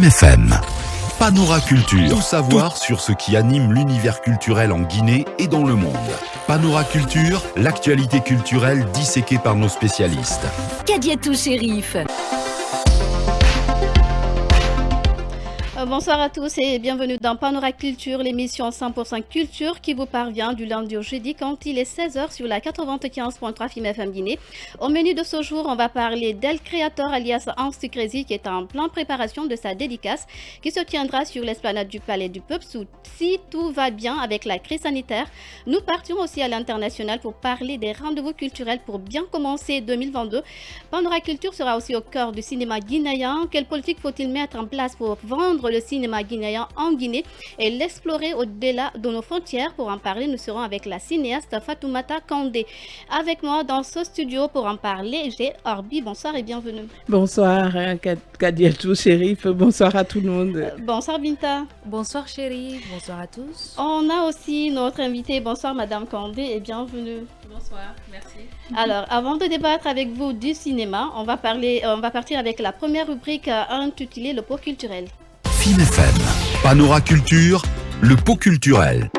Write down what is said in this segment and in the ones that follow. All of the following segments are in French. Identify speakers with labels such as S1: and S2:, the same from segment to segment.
S1: FM. Panoraculture, tout savoir sur ce qui anime l'univers culturel en Guinée et dans le monde. Panoraculture, l'actualité culturelle disséquée par nos spécialistes.
S2: Kadiatou Chérif.
S3: Bonsoir à tous et bienvenue dans Panoraculture, l'émission 100% culture qui vous parvient du lundi au jeudi quand il est 16h sur la 95.3 Film FM Guinée. Au menu de ce jour, on va parler d'El Creator alias Ansti Crazy qui est en pleine préparation de sa dédicace qui se tiendra sur l'esplanade du Palais du Peuple si tout va bien avec la crise sanitaire. Nous partions aussi à l'international pour parler des rendez-vous culturels pour bien commencer 2022. Panoraculture sera aussi au cœur du cinéma guinéen. Quelle politique faut-il mettre en place pour vendre le cinéma guinéen en Guinée et l'explorer au-delà de nos frontières? Pour en parler, nous serons avec la cinéaste Fatoumata Kandé. Avec moi dans ce studio pour en parler, j'ai Orbi. Bonsoir et bienvenue.
S4: Bonsoir Kadiatou Chérif, bonsoir à tout le monde.
S3: Bonsoir Binta.
S2: Bonsoir Chérif, bonsoir à tous.
S3: On a aussi notre invitée. Bonsoir Madame Kandé et bienvenue.
S5: Bonsoir, merci.
S3: Alors, avant de débattre avec vous du cinéma, on va partir avec la première rubrique intitulée Le pot culturel.
S1: Film FM, Panoraculture, le pot culturel.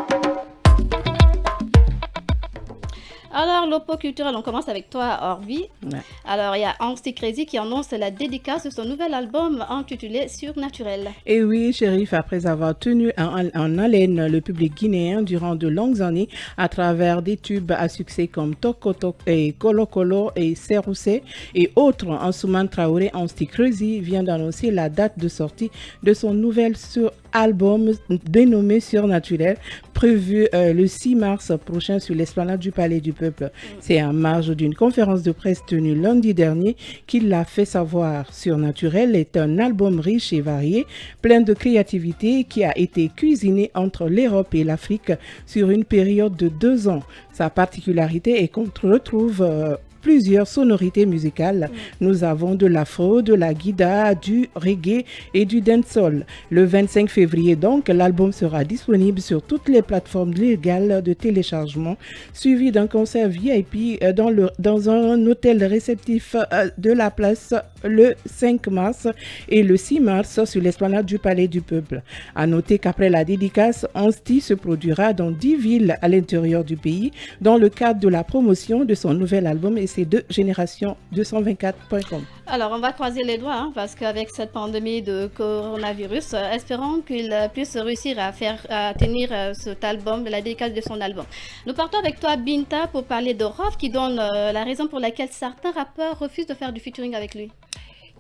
S3: Alors, le pot culturel, on commence avec toi, Orbi.
S4: Ouais.
S3: Alors, il y a Ansti Crazy qui annonce la dédicace de son nouvel album intitulé Surnaturel.
S4: Et oui, Chérif, après avoir tenu en haleine le public guinéen durant de longues années à travers des tubes à succès comme Toko Toko et Kolo Kolo et Serousé et autres, Ansoumane Traoré, Ansti Crazy vient d'annoncer la date de sortie de son nouvel album dénommé Surnaturel, prévu le 6 mars prochain sur l'esplanade du Palais du Peuple. C'est en marge d'une conférence de presse tenue lundi dernier qu'il l'a fait savoir. Surnaturel est un album riche et varié, plein de créativité qui a été cuisiné entre l'Europe et l'Afrique sur une période de 2 ans. Sa particularité est qu'on retrouve plusieurs sonorités musicales. Nous avons de l'afro, de la guida, du reggae et du dancehall. Le 25 février donc, l'album sera disponible sur toutes les plateformes légales de téléchargement, suivi d'un concert VIP dans un hôtel réceptif de la place le 5 mars et le 6 mars sur l'esplanade du Palais du Peuple. À noter qu'après la dédicace, Ansti se produira dans 10 villes à l'intérieur du pays dans le cadre de la promotion de son nouvel album et c'est de Génération224.com.
S3: Alors, on va croiser les doigts parce qu'avec cette pandémie de coronavirus, espérons qu'il puisse réussir à tenir cet album, la dédicace de son album. Nous partons avec toi, Binta, pour parler de Rof qui donne la raison pour laquelle certains rappeurs refusent de faire du featuring avec lui.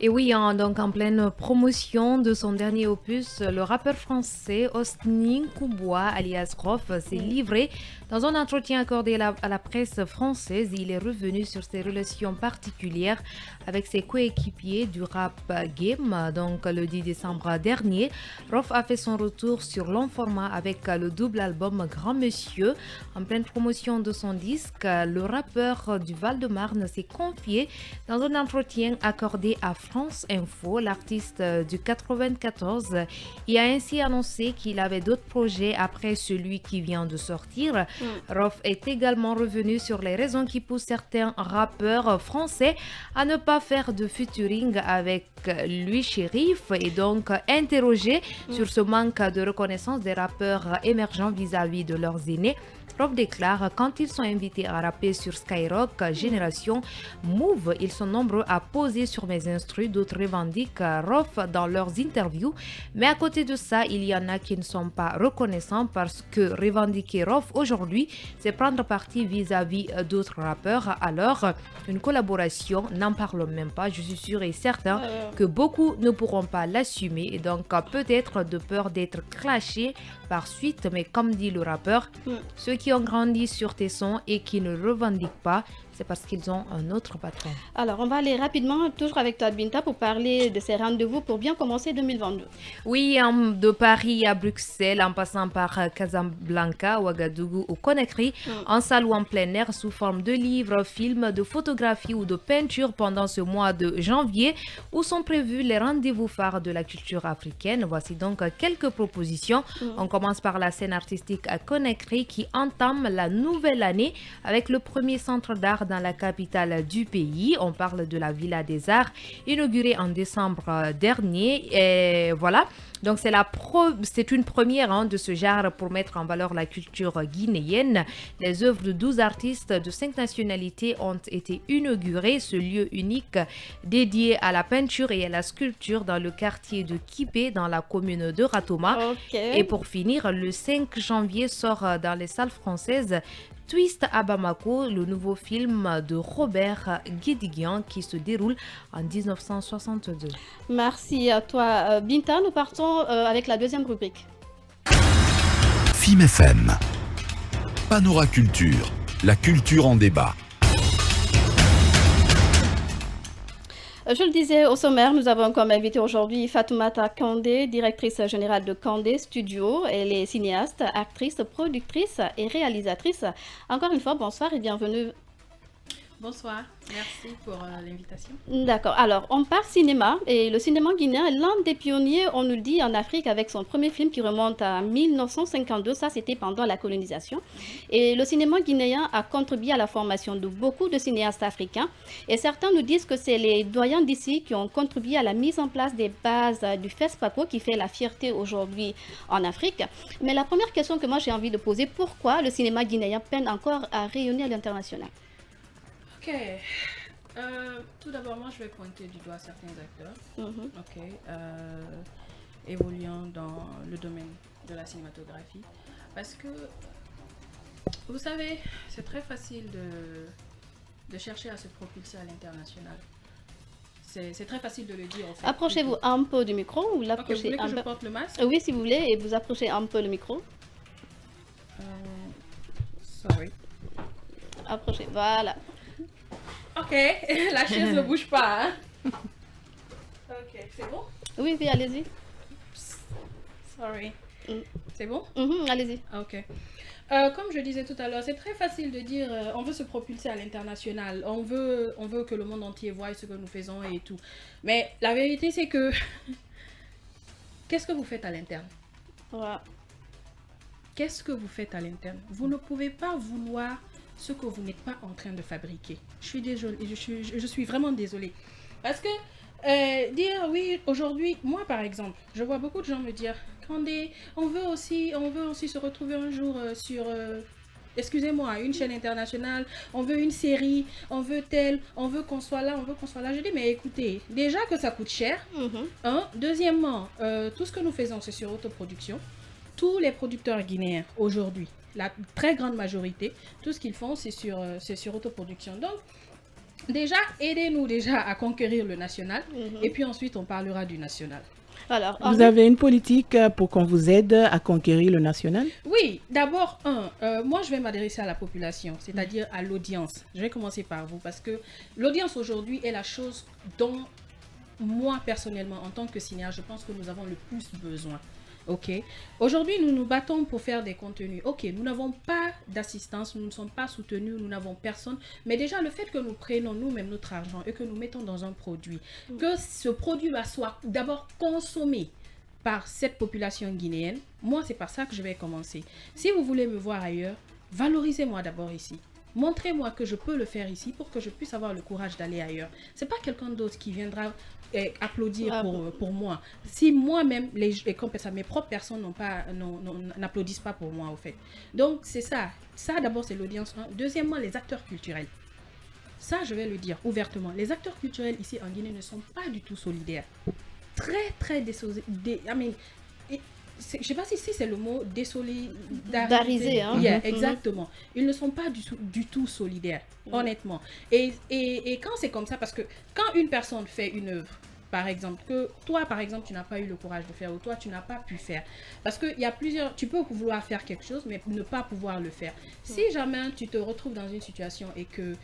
S2: Et oui, donc en pleine promotion de son dernier opus, le rappeur français Osni Kouboua, alias Rof, s'est livré dans un entretien accordé à la presse française. Il est revenu sur ses relations particulières avec ses coéquipiers du rap game. Donc le 10 décembre dernier, Rof a fait son retour sur long format avec le double album Grand Monsieur. En pleine promotion de son disque, le rappeur du Val-de-Marne s'est confié dans un entretien accordé à France Info. L'artiste du 94 y a ainsi annoncé qu'il avait d'autres projets après celui qui vient de sortir. Rof est également revenu sur les raisons qui poussent certains rappeurs français à ne pas faire de featuring avec lui, Chérif, et donc interrogé sur ce manque de reconnaissance des rappeurs émergents vis-à-vis de leurs aînés. Rof déclare: quand ils sont invités à rapper sur Skyrock, Génération, Move, ils sont nombreux à poser sur mes instrus, d'autres revendiquent Rof dans leurs interviews, mais à côté de ça, il y en a qui ne sont pas reconnaissants parce que revendiquer Rof aujourd'hui, c'est prendre parti vis-à-vis d'autres rappeurs. Alors, une collaboration, n'en parlons même pas, je suis sûre et certain que beaucoup ne pourront pas l'assumer et donc peut-être de peur d'être clashés par suite, mais comme dit le rappeur, ceux qui ont grandi sur tes sons et qui ne revendiquent pas, c'est parce qu'ils ont un autre patron.
S3: Alors, on va aller rapidement, toujours avec toi, Binta, pour parler de ces rendez-vous pour bien commencer 2022.
S2: Oui, de Paris à Bruxelles, en passant par Casablanca, Ouagadougou ou Conakry, en salle ou en plein air, sous forme de livres, films, de photographies ou de peintures pendant ce mois de janvier, où sont prévus les rendez-vous phares de la culture africaine. Voici donc quelques propositions. On commence par la scène artistique à Conakry qui entame la nouvelle année avec le premier centre d'art dans la capitale du pays. On parle de la Villa des Arts, inaugurée en décembre dernier. Et voilà, donc c'est une première de ce genre pour mettre en valeur la culture guinéenne. Les œuvres de 12 artistes de 5 nationalités ont été inaugurées. Ce lieu unique dédié à la peinture et à la sculpture dans le quartier de Kipé, dans la commune de Ratoma. Et pour finir, le 5 janvier sort dans les salles françaises Twist à Bamako, le nouveau film de Robert Guédiguian qui se déroule en 1962.
S3: Merci à toi, Binta. Nous partons avec la deuxième rubrique.
S1: FIM FM. Panora Culture, la culture en débat.
S3: Je le disais au sommaire, nous avons comme invité aujourd'hui Fatoumata Kandé, directrice générale de Kandé Studio. Elle est cinéaste, actrice, productrice et réalisatrice. Encore une fois, bonsoir et bienvenue.
S5: Bonsoir, merci pour l'invitation.
S3: D'accord, alors on part cinéma et le cinéma guinéen est l'un des pionniers, on nous le dit, en Afrique avec son premier film qui remonte à 1952, ça c'était pendant la colonisation. Et le cinéma guinéen a contribué à la formation de beaucoup de cinéastes africains et certains nous disent que c'est les doyens d'ici qui ont contribué à la mise en place des bases du FESPACO qui fait la fierté aujourd'hui en Afrique. Mais la première question que moi j'ai envie de poser, pourquoi le cinéma guinéen peine encore à rayonner à l'international?
S5: Ok. Tout d'abord, moi, je vais pointer du doigt certains acteurs évoluant dans le domaine de la cinématographie. Parce que, vous savez, c'est très facile de chercher à se propulser à l'international. C'est très facile de le dire, en fait.
S3: Approchez-vous un peu du micro ou l'approchez
S5: vous voulez que je porte le masque?
S3: Oui, si vous voulez, et vous approchez un peu le micro.
S5: Sorry.
S3: Approchez, voilà.
S5: Ok, la chaise ne bouge pas. Hein? Ok, c'est bon?
S3: Oui, oui, allez-y.
S5: Sorry. C'est bon?
S3: Allez-y.
S5: Ok. Comme je disais tout à l'heure, c'est très facile de dire on veut se propulser à l'international, on veut que le monde entier voie ce que nous faisons et tout. Mais la vérité, c'est que qu'est-ce que vous faites à l'interne?
S3: Ouais.
S5: Qu'est-ce que vous faites à l'interne? Vous ne pouvez pas vouloir ce que vous n'êtes pas en train de fabriquer. Je suis désolée, je suis vraiment désolée. Parce que dire oui, aujourd'hui, moi par exemple, je vois beaucoup de gens me dire, Kandé, on veut aussi se retrouver un jour sur, excusez-moi, une chaîne internationale, on veut une série, on veut tel, on veut qu'on soit là, on veut qu'on soit là. Je dis, mais écoutez, déjà que ça coûte cher, deuxièmement, tout ce que nous faisons, c'est sur autoproduction. Tous les producteurs guinéens aujourd'hui, la très grande majorité, tout ce qu'ils font, c'est sur autoproduction. Donc, déjà, aidez-nous déjà à conquérir le national, et puis ensuite, on parlera du national.
S3: Alors,
S4: vous avez une politique pour qu'on vous aide à conquérir le national?
S5: Oui, d'abord, moi, je vais m'adresser à la population, c'est-à-dire à l'audience. Je vais commencer par vous, parce que l'audience aujourd'hui est la chose dont, moi, personnellement, en tant que cinéaste, je pense que nous avons le plus besoin. Ok. Aujourd'hui, nous nous battons pour faire des contenus. Ok, nous n'avons pas d'assistance, nous ne sommes pas soutenus, nous n'avons personne. Mais déjà, le fait que nous prenons nous-mêmes notre argent et que nous mettons dans un produit, que ce produit-là soit d'abord consommé par cette population guinéenne, moi, c'est par ça que je vais commencer. Si vous voulez me voir ailleurs, valorisez-moi d'abord ici. Montrez-moi que je peux le faire ici pour que je puisse avoir le courage d'aller ailleurs. C'est pas quelqu'un d'autre qui viendra applaudir pour moi. Si moi-même, mes propres personnes n'applaudissent pas pour moi, au fait. Donc, c'est ça. Ça, d'abord, c'est l'audience. Deuxièmement, les acteurs culturels. Ça, je vais le dire ouvertement. Les acteurs culturels ici en Guinée ne sont pas du tout solidaires. Très, très je ne sais pas si c'est le mot
S3: désolidariser. Hein?
S5: Yeah, exactement. Ils ne sont pas du tout solidaires, honnêtement. Et quand c'est comme ça, parce que quand une personne fait une œuvre, par exemple, que toi, par exemple, tu n'as pas eu le courage de faire, ou toi, tu n'as pas pu faire. Parce qu'il y a plusieurs... Tu peux vouloir faire quelque chose, mais ne pas pouvoir le faire. Si jamais tu te retrouves dans une situation et que...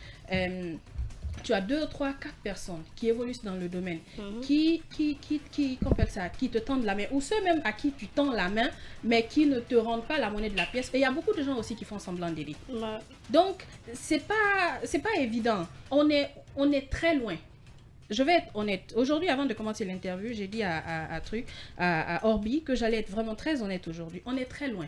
S5: tu as 2, 3, 4 personnes qui évoluent dans le domaine, qui te tendent la main, ou ceux même à qui tu tends la main, mais qui ne te rendent pas la monnaie de la pièce. Et il y a beaucoup de gens aussi qui font semblant d'aider. Donc, c'est pas évident. On est très loin. Je vais être honnête. Aujourd'hui, avant de commencer l'interview, j'ai dit à Orbi que j'allais être vraiment très honnête aujourd'hui. On est très loin.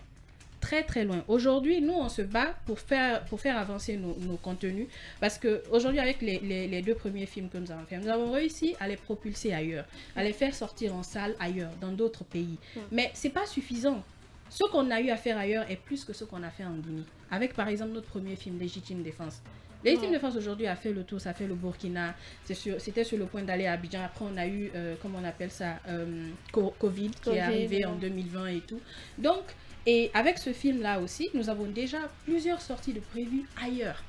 S5: très très loin. Aujourd'hui, nous, on se bat pour faire avancer nos contenus, parce qu'aujourd'hui, avec les 2 premiers films que nous avons fait, nous avons réussi à les propulser ailleurs, à les faire sortir en salle ailleurs, dans d'autres pays. Mais c'est pas suffisant. Ce qu'on a eu à faire ailleurs est plus que ce qu'on a fait en Guinée. Avec par exemple notre premier film, Légitime Défense. Légitime Défense aujourd'hui a fait le tour, ça fait le Burkina, c'était sur le point d'aller à Abidjan. Après on a eu, comment on appelle ça, Covid qui est arrivé en 2020 et tout. Donc, et avec ce film-là aussi, nous avons déjà plusieurs sorties de prévues ailleurs.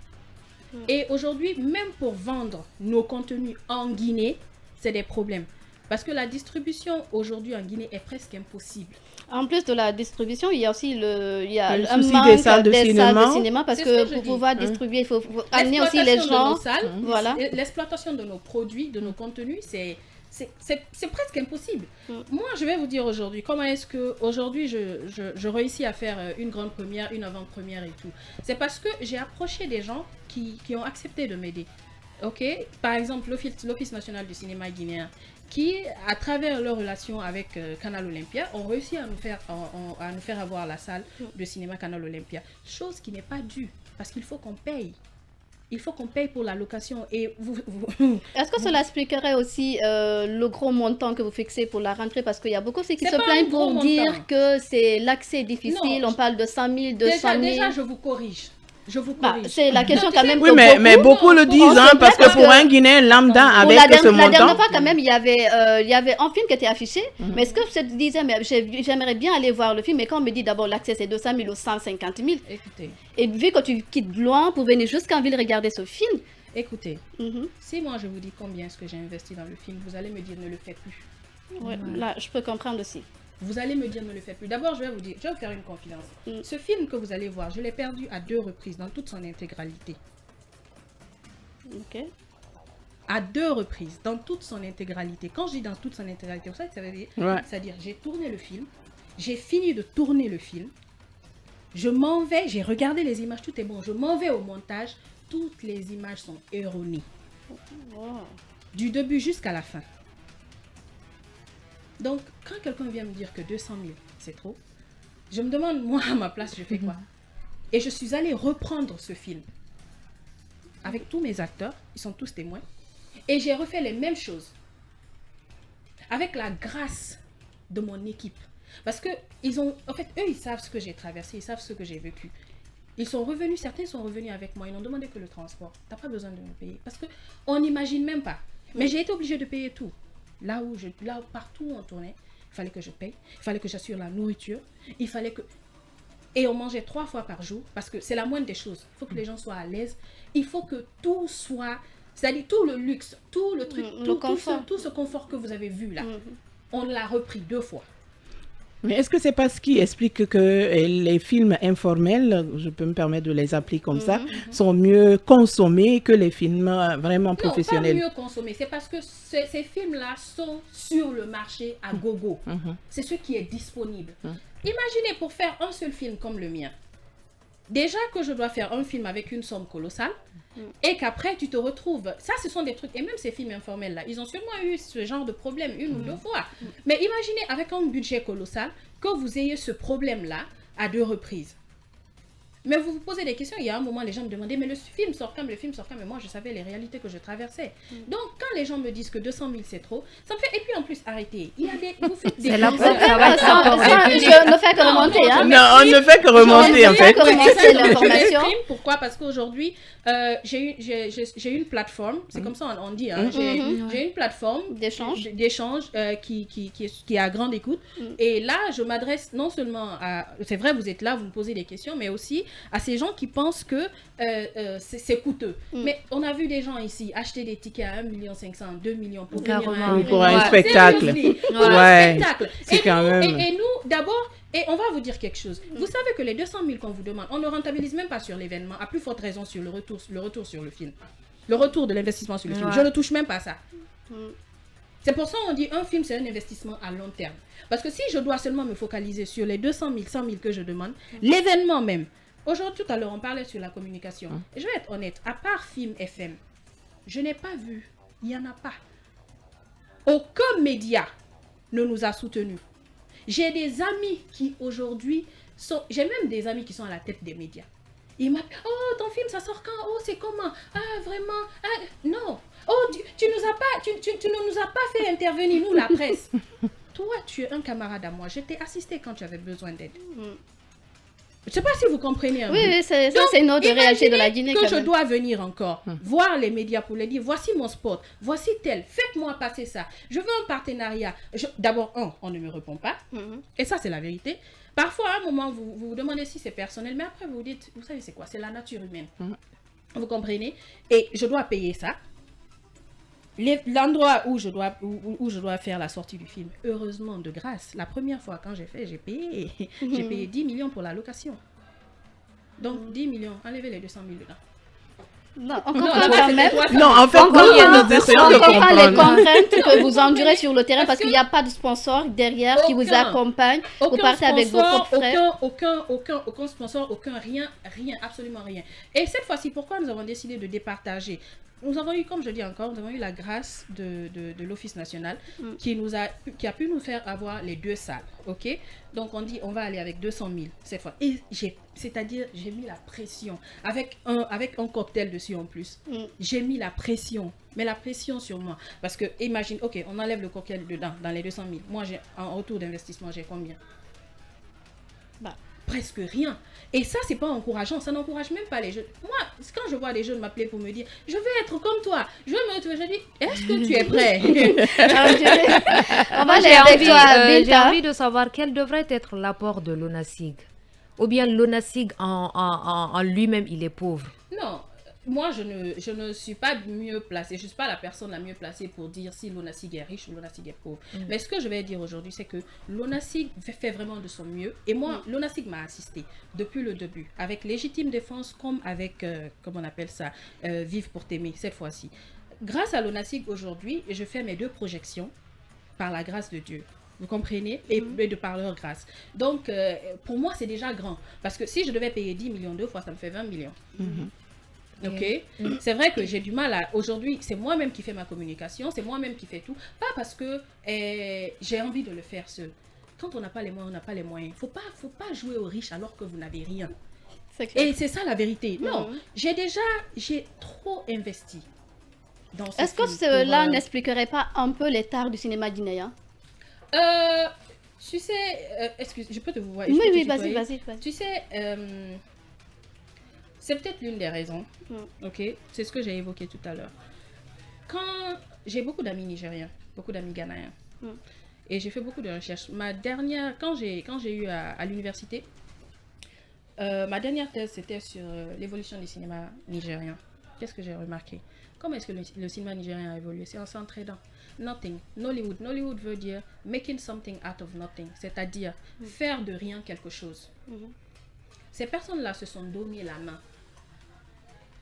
S5: Et aujourd'hui, même pour vendre nos contenus en Guinée, c'est des problèmes. Parce que la distribution aujourd'hui en Guinée est presque impossible.
S3: En plus de la distribution, il y a aussi
S4: le
S3: un
S4: souci
S3: manque
S4: des salles de
S3: cinéma parce
S5: C'est
S3: que
S5: ce que
S3: pour
S5: je
S3: pouvoir
S5: dis.
S3: distribuer, il faut amener aussi les
S5: L'exploitation
S3: gens.
S5: de nos salles,
S3: Voilà.
S5: l'exploitation de nos produits, de nos contenus, c'est presque impossible. Moi, je vais vous dire aujourd'hui, comment est-ce que aujourd'hui je réussis à faire une grande première, une avant-première et tout. C'est parce que j'ai approché des gens qui ont accepté de m'aider. Ok, par exemple, l'Office national du cinéma guinéen, qui, à travers leur relation avec Canal Olympia, ont réussi à nous faire avoir la salle de cinéma Canal Olympia. Chose qui n'est pas due, parce qu'il faut qu'on paye. Il faut qu'on paye pour la location. Et
S3: Est-ce que cela expliquerait aussi le gros montant que vous fixez pour la rentrée? Parce qu'il y a beaucoup ceux qui
S5: C'est
S3: se
S5: pas
S3: plaignent
S5: un gros
S3: pour dire
S5: montant.
S3: que c'est l'accès difficile.
S5: Non.
S3: On parle de 100 000, 200 000.
S5: Déjà, je vous corrige.
S3: Bah, c'est la question quand même
S4: Oui,
S3: que
S4: mais beaucoup le disent,
S3: on se
S4: parce
S3: plaint
S4: que pour un Guinéen lambda
S3: Pour
S4: avec ce
S3: la dernière
S4: montant...
S3: fois, quand même, il y avait un film qui était affiché. Mais est-ce que je te disais, mais j'aimerais bien aller voir le film, mais quand on me dit d'abord l'accès, c'est 200 000 ou 150 000.
S5: Écoutez,
S3: Et vu que tu quittes loin pour venir jusqu'en ville regarder ce film,
S5: écoutez. Si moi je vous dis combien est-ce que j'ai investi dans le film, vous allez me dire ne le fais plus.
S3: ouais, là, je peux comprendre aussi.
S5: Vous allez me dire ne le fais plus. D'abord, je vais vous faire une confidence. Ce film que vous allez voir, je l'ai perdu à 2 reprises dans toute son intégralité.
S3: Ok.
S5: À 2 reprises, dans toute son intégralité. Quand je dis dans toute son intégralité, vous savez, ça veut dire, c'est-à-dire j'ai tourné le film, j'ai fini de tourner le film, je m'en vais, j'ai regardé les images, tout est bon, je m'en vais au montage, toutes les images sont erronées.
S3: Wow.
S5: Du début jusqu'à la fin. Donc, quand quelqu'un vient me dire que 200 000, c'est trop, je me demande, moi, à ma place, je fais quoi? Et je suis allée reprendre ce film avec tous mes acteurs, ils sont tous témoins, et j'ai refait les mêmes choses avec la grâce de mon équipe. Parce que en fait, eux, ils savent ce que j'ai traversé, ils savent ce que j'ai vécu. Ils sont revenus, certains sont revenus avec moi, ils n'ont demandé que le transport. Tu n'as pas besoin de me payer. Parce qu'on n'imagine même pas. Mais j'ai été obligée de payer tout. Là où partout où on tournait, il fallait que je paye, il fallait que j'assure la nourriture, il fallait que... Et on mangeait 3 fois par jour, parce que c'est la moindre des choses. Il faut que les gens soient à l'aise. Il faut que tout soit... C'est-à-dire tout le luxe, tout le truc, tout ce confort que vous avez vu là, on l'a repris 2 fois.
S4: Mais est-ce que c'est pas ce qui explique que les films informels, je peux me permettre de les appeler comme ça, sont mieux consommés que les films vraiment professionnels?
S5: Non, pas mieux consommés. C'est parce que ces films-là sont sur le marché à gogo. C'est ce qui est disponible. Imaginez pour faire un seul film comme le mien. Déjà que je dois faire un film avec une somme colossale et qu'après tu te retrouves... Ça, ce sont des trucs... Et même ces films informels-là, ils ont sûrement eu ce genre de problème 1 ou 2 fois. Mais imaginez avec un budget colossal que vous ayez ce problème-là à 2 reprises. Mais vous vous posez des questions. Il y a un moment, les gens me demandaient, mais le film sort quand? Mais moi, je savais les réalités que je traversais. Donc, quand les gens me disent que 200 000, c'est trop, ça me fait... Et puis, en plus, arrêtez. Il y a des... Vous faites des...
S2: C'est la
S3: Ça, je ne fais que remonter. Hein.
S4: Non, on ne fait que remonter en fait.
S3: Remonter l'information.
S5: Pourquoi? Parce qu'aujourd'hui, j'ai une plateforme, c'est comme ça on dit, hein, j'ai une plateforme
S3: D'échange
S5: qui est à grande écoute. Et là, je m'adresse non seulement à... C'est vrai, vous êtes là, vous me posez des questions, mais aussi à ces gens qui pensent que c'est coûteux. Mais on a vu des gens ici acheter des tickets à 1,5 million, 2 millions pour venir à un
S4: pour un spectacle.
S5: Pour un spectacle.
S4: C'est quand même...
S5: Et nous, d'abord, et on va vous dire quelque chose. Vous savez que les 200 000 qu'on vous demande, on ne rentabilise même pas sur l'événement, à plus forte raison sur le retour sur le film. Le retour de l'investissement sur le film. Je ne touche même pas ça. C'est pour ça qu'on dit un film, c'est un investissement à long terme. Parce que si je dois seulement me focaliser sur les 200 000, 100 000 que je demande, l'événement même. Aujourd'hui, tout à l'heure, on parlait sur la communication. Et je vais être honnête, à part Film FM, je n'ai pas vu, il n'y en a pas. Aucun média ne nous a soutenus. J'ai des amis qui aujourd'hui sont... J'ai même des amis qui sont à la tête des médias. Ils m'appellent, oh, ton film, ça sort quand? Oh, c'est comment? Ah, vraiment? Ah, non. Oh, tu ne nous as pas fait intervenir, nous, la presse. Toi, tu es un camarade à moi. Je t'ai assisté quand tu avais besoin d'aide. Je ne sais pas si vous comprenez.
S3: Oui, c'est une autre réalité de la Guinée.
S5: Que je dois venir encore voir les médias pour les dire, voici mon spot, voici tel, faites-moi passer ça. Je veux un partenariat. D'abord, on ne me répond pas. Et ça, c'est la vérité. Parfois, à un moment, vous vous demandez si c'est personnel, mais après, vous vous dites, vous savez, c'est quoi? C'est la nature humaine. Vous comprenez? Et je dois payer ça. L'endroit où je dois faire la sortie du film, heureusement, de grâce, la première fois quand j'ai fait, j'ai payé 10 millions pour la location. Donc 10 millions, enlevez les 200 000 dedans.
S3: Non, on comprend quand même.
S4: Non, en fait,
S3: On comprend les
S4: comprendre.
S3: contraintes que vous endurez sur le terrain parce qu'il n'y a pas de sponsor derrière qui vous accompagne. Vous partez avec vos propres frais.
S5: Aucun sponsor, rien, absolument rien. Et cette fois-ci, pourquoi nous avons décidé de départager? Nous avons eu, comme je dis encore, nous avons eu la grâce de l'Office national qui a pu nous faire avoir les 2 salles, ok? Donc on dit, on va aller avec 200 000 cette fois. Et c'est-à-dire, j'ai mis la pression, avec un cocktail dessus en plus. J'ai mis la pression, mais la pression sur moi. Parce que, imagine, ok, on enlève le cocktail dedans, dans les 200 000. Moi, en retour d'investissement, j'ai combien? Presque rien. Et ça, c'est pas encourageant. Ça n'encourage même pas les jeunes. Moi, quand je vois des jeunes m'appeler pour me dire, je veux être comme toi, je veux me retrouver, je dis, est-ce que tu es prêt?
S3: On va aller avec toi,
S2: J'ai
S3: Binta.
S2: envie de savoir quel devrait être l'apport de l'ONASIG. Ou bien l'ONASIG en lui-même, il est pauvre.
S5: Non, moi, je ne suis pas mieux placée. Je ne suis pas la personne la mieux placée pour dire si l'ONASIG est riche ou l'ONASIG est pauvre. Mais ce que je vais dire aujourd'hui, c'est que l'ONASIG fait vraiment de son mieux. Et moi, l'ONASIG m'a assisté depuis le début, avec Légitime Défense comme avec, comment on appelle ça, Vive pour t'aimer, cette fois-ci. Grâce à l'ONASIG aujourd'hui, je fais mes 2 projections par la grâce de Dieu. Vous comprenez? Et de par leur grâce. Donc, pour moi, c'est déjà grand. Parce que si je devais payer 10 millions 2 fois, ça me fait 20 millions. Ok, c'est vrai que j'ai du mal à... Aujourd'hui, c'est moi-même qui fais ma communication, c'est moi-même qui fais tout. Pas parce que j'ai envie de le faire seul. Quand on n'a pas les moyens, on n'a pas les moyens. Faut pas jouer aux riches alors que vous n'avez rien. Et c'est ça la vérité. Non, j'ai trop investi dans ce
S3: Est-ce que
S5: film
S3: cela
S5: pour,
S3: n'expliquerait pas un peu les tares du cinéma guinéen?
S5: Tu sais, excuse, je peux te voir.
S3: Oui, vas-y.
S5: Tu sais, c'est peut-être l'une des raisons. Ok, c'est ce que j'ai évoqué tout à l'heure. Quand j'ai beaucoup d'amis nigériens, beaucoup d'amis ghanéens, et j'ai fait beaucoup de recherches. Ma dernière, quand j'ai eu à l'université, ma dernière thèse c'était sur l'évolution du cinéma nigérien. Qu'est-ce que j'ai remarqué? Comment est-ce que le cinéma nigérien a évolué? C'est en s'entraidant. Nothing. Nollywood. Nollywood veut dire making something out of nothing, c'est-à-dire faire de rien quelque chose. Ces personnes-là se sont donné la main.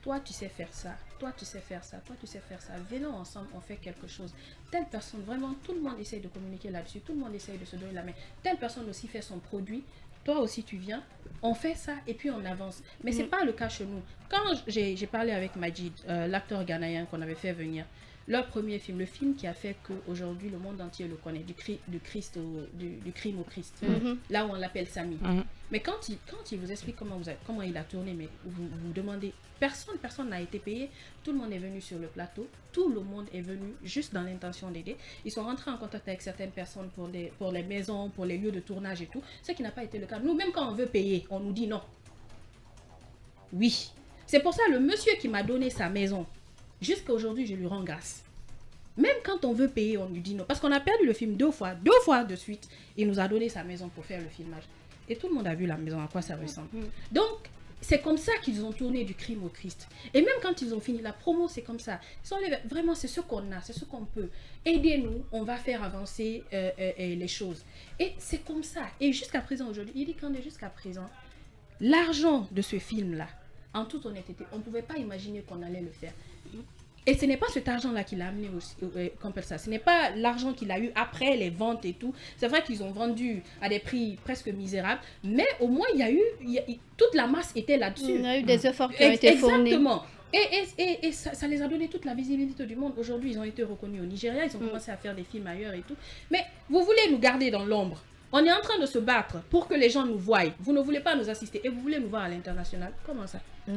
S5: Toi, tu sais faire ça. Toi, tu sais faire ça. Toi, tu sais faire ça. Venons ensemble, on fait quelque chose. Telle personne, vraiment, tout le monde essaye de communiquer là-dessus. Tout le monde essaye de se donner la main. Telle personne aussi fait son produit. Toi aussi, tu viens. On fait ça et puis on avance. Mais ce n'est pas le cas chez nous. Quand j'ai parlé avec Majid, l'acteur ghanéen qu'on avait fait venir, leur premier film, le film qui a fait qu'aujourd'hui le monde entier le connaît, du crime au Christ, là où on l'appelle Sami. Mais quand il vous explique comment il a tourné, mais vous demandez, personne n'a été payé, tout le monde est venu sur le plateau, tout le monde est venu juste dans l'intention d'aider. Ils sont rentrés en contact avec certaines personnes pour les maisons, pour les lieux de tournage et tout, ce qui n'a pas été le cas. Nous, même quand on veut payer, on nous dit non. Oui. C'est pour ça le monsieur qui m'a donné sa maison, jusqu'à aujourd'hui, je lui rends grâce. Même quand on veut payer, on lui dit non. Parce qu'on a perdu le film 2 fois de suite. Il nous a donné sa maison pour faire le filmage. Et tout le monde a vu la maison, à quoi ça ressemble. Donc, c'est comme ça qu'ils ont tourné du crime au Christ. Et même quand ils ont fini la promo, c'est comme ça. Vraiment, c'est ce qu'on a, c'est ce qu'on peut. Aidez-nous, on va faire avancer les choses. Et c'est comme ça. Et jusqu'à présent, aujourd'hui, il dit qu'on est jusqu'à présent, l'argent de ce film-là, en toute honnêteté, on ne pouvait pas imaginer qu'on allait le faire. Et ce n'est pas cet argent-là qu'il a amené aussi, comme ça. Ce n'est pas l'argent qu'il a eu après les ventes et tout. C'est vrai qu'ils ont vendu à des prix presque misérables, mais au moins, toute la masse était là-dessus.
S3: Il y a eu des efforts qui ont été fournis.
S5: Exactement. Et ça les a donné toute la visibilité du monde. Aujourd'hui, ils ont été reconnus au Nigeria. Ils ont commencé à faire des films ailleurs et tout. Mais vous voulez nous garder dans l'ombre. On est en train de se battre pour que les gens nous voient. Vous ne voulez pas nous assister et vous voulez nous voir à l'international. Comment ça?
S2: Ouais.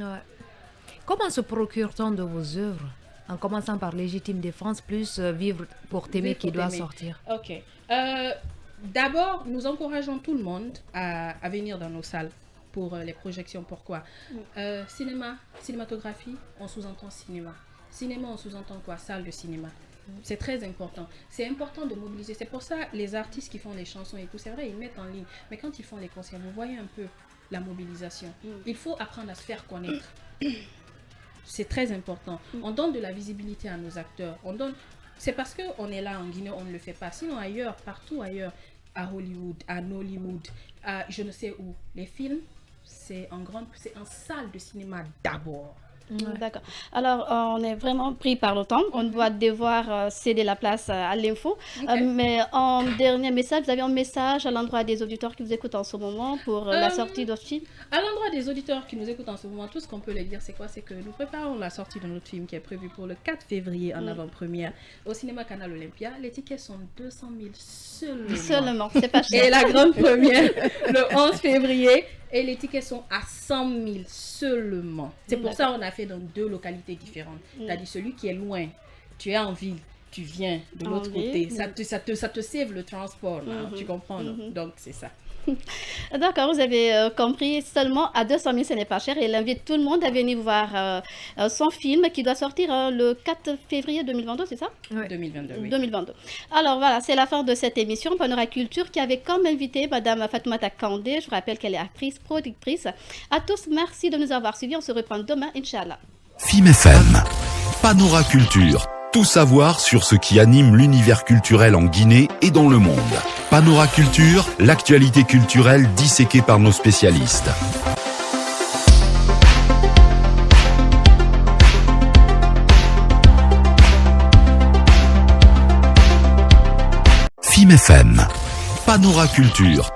S2: Comment se procure-t-on de vos œuvres? En commençant par Légitime Défense, plus Vivre pour t'aimer qui doit sortir.
S5: Ok. D'abord, nous encourageons tout le monde à venir dans nos salles pour les projections. Pourquoi? Cinématographie, on sous-entend cinéma. Cinéma, on sous-entend quoi? Salle de cinéma. C'est très important. C'est important de mobiliser. C'est pour ça les artistes qui font les chansons et tout, c'est vrai, ils mettent en ligne. Mais quand ils font les concerts, vous voyez un peu la mobilisation. Il faut apprendre à se faire connaître. C'est très important. On donne de la visibilité à nos acteurs. C'est parce qu'on est là en Guinée, on ne le fait pas. Sinon ailleurs, partout ailleurs, à Hollywood, à Nollywood, à je ne sais où, les films, c'est en salle de cinéma d'abord.
S3: D'accord. Alors, on est vraiment pris par le temps. On va devoir céder la place à l'info. Mais en dernier message, vous avez un message à l'endroit des auditeurs qui vous écoutent en ce moment pour la sortie de votre film?
S5: À l'endroit des auditeurs qui nous écoutent en ce moment, tout ce qu'on peut leur dire, c'est quoi? C'est que nous préparons la sortie de notre film qui est prévue pour le 4 février en avant-première au cinéma Canal Olympia. Les tickets sont 200 000 seulement.
S3: Seulement, c'est pas cher.
S5: Et la grande première le 11 février. Et les tickets sont à 100 000 seulement. C'est pour ça qu'on a fait dans 2 localités différentes. C'est-à-dire celui qui est loin, tu es en ville, tu viens de l'autre côté. Ça te save le transport, là, tu comprends? Donc c'est ça.
S3: D'accord, vous avez compris, seulement à 200 000, ce n'est pas cher. Et il invite tout le monde à venir voir son film qui doit sortir le 4 février 2022, c'est ça?
S5: Oui. 2022, oui.
S3: 2022. Alors voilà, c'est la fin de cette émission Panorama Culture qui avait comme invité Madame Fatoumata Kandé. Je rappelle qu'elle est actrice, productrice. À tous, merci de nous avoir suivis. On se reprend demain, Inch'Allah.
S1: FIM FM, Panorama Culture. Tout savoir sur ce qui anime l'univers culturel en Guinée et dans le monde. Panorama Culture, l'actualité culturelle disséquée par nos spécialistes. FIM FM, Panorama Culture.